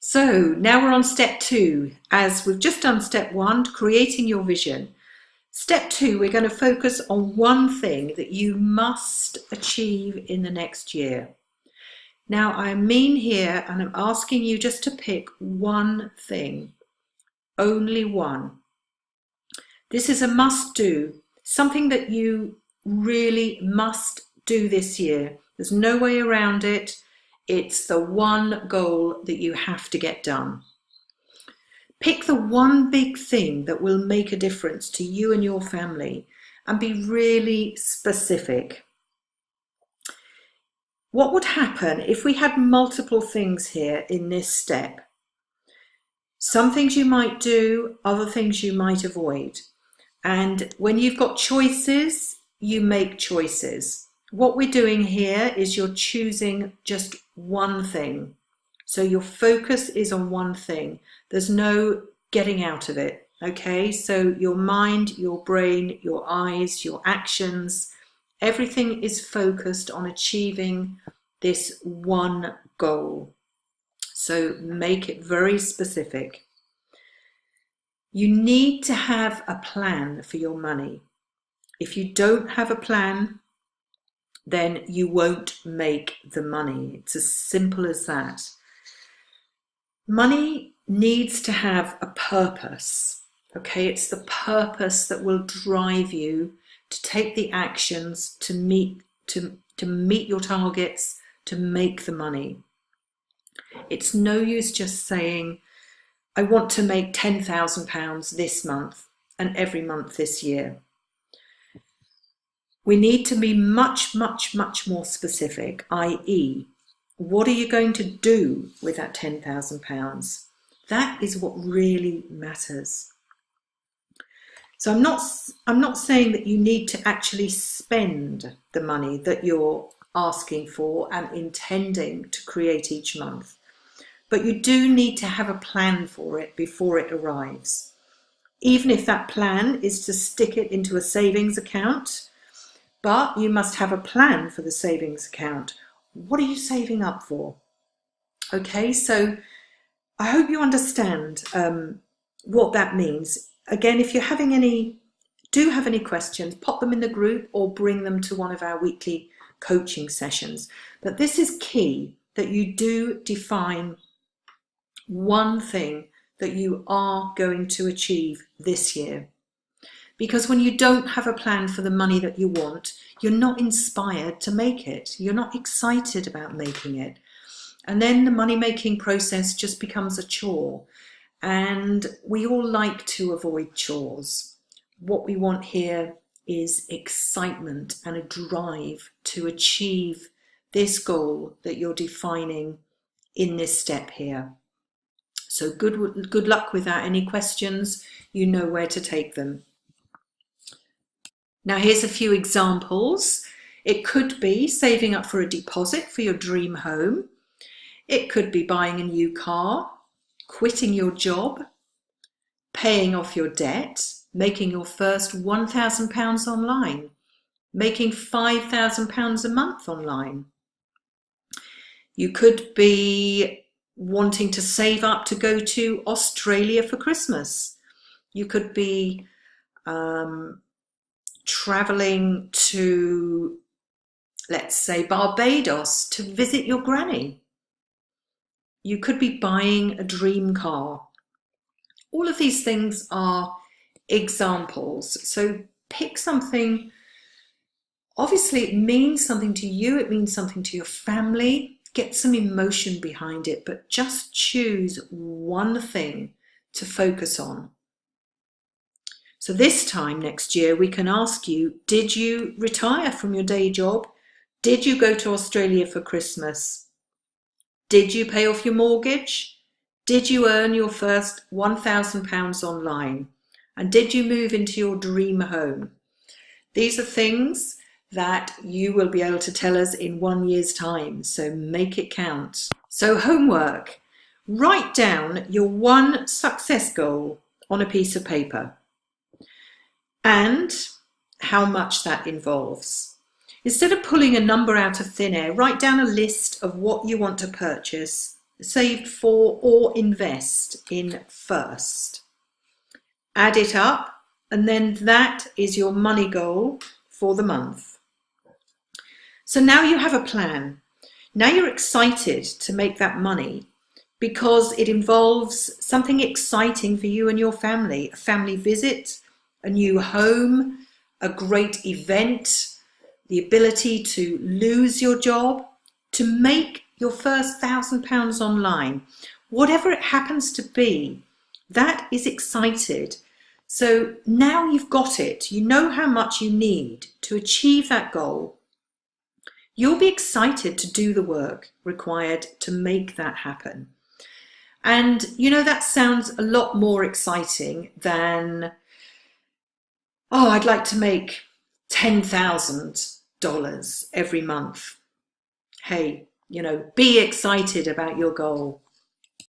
So now we're on step 2. As we've just done step 1, creating your vision. Step 2, we're going to focus on one thing that you must achieve in the next year. Now I mean here, and I'm asking you just to pick one thing, only one. This is a must do, something that you really must do this year. There's no way around it. It's the one goal that you have to get done. Pick the one big thing that will make a difference to you and your family and be really specific. What would happen if we had multiple things here in this step? Some things you might do, other things you might avoid. And when you've got choices, you make choices. What we're doing here is you're choosing just one thing. So your focus is on one thing. There's no getting out of it, okay? So your mind, your brain, your eyes, your actions, everything is focused on achieving this one goal. So make it very specific. You need to have a plan for your money. If you don't have a plan, then you won't make the money. It's as simple as that. Money needs to have a purpose, okay? It's the purpose that will drive you to take the actions to meet your targets, to make the money. It's no use just saying, I want to make £10,000 this month and every month this year. We need to be much, much, much more specific, i.e., what are you going to do with that £10,000? That is what really matters. So I'm not saying that you need to actually spend the money that you're asking for and intending to create each month, but you do need to have a plan for it before it arrives. Even if that plan is to stick it into a savings account, but you must have a plan for the savings account. What are you saving up for? Okay, so I hope you understand what that means. Again, if you do have any questions, pop them in the group or bring them to one of our weekly coaching sessions. But this is key, that you do define one thing that you are going to achieve this year. Because when you don't have a plan for the money that you want, you're not inspired to make it. You're not excited about making it. And then the money-making process just becomes a chore. And we all like to avoid chores. What we want here is excitement and a drive to achieve this goal that you're defining in this step here. So good luck with that. Any questions, you know where to take them. Now here's a few examples. It could be saving up for a deposit for your dream home. It could be buying a new car, quitting your job, paying off your debt, making your first £1,000 online, making £5,000 a month online. You could be wanting to save up to go to Australia for Christmas. You could be traveling to, let's say, Barbados to visit your granny. You could be buying a dream car. All of these things are examples. So pick something. Obviously, it means something to you. It means something to your family. Get some emotion behind it, but just choose one thing to focus on. So this time next year, we can ask you, did you retire from your day job? Did you go to Australia for Christmas? Did you pay off your mortgage? Did you earn your first £1,000 online? And did you move into your dream home? These are things that you will be able to tell us in 1 year's time, so make it count. So homework, write down your one success goal on a piece of paper and how much that involves. Instead of pulling a number out of thin air, write down a list of what you want to purchase saved for or invest in first. Add it up, and then that is your money goal for the month. So now you have a plan. Now you're excited to make that money because it involves something exciting for you and your family, a family visit, a new home, a great event, the ability to lose your job, to make your first £1,000 online, whatever it happens to be, that is excited. So now you've got it, you know how much you need to achieve that goal. You'll be excited to do the work required to make that happen. And you know, that sounds a lot more exciting than, oh, I'd like to make $10,000 every month. Hey, you know, be excited about your goal.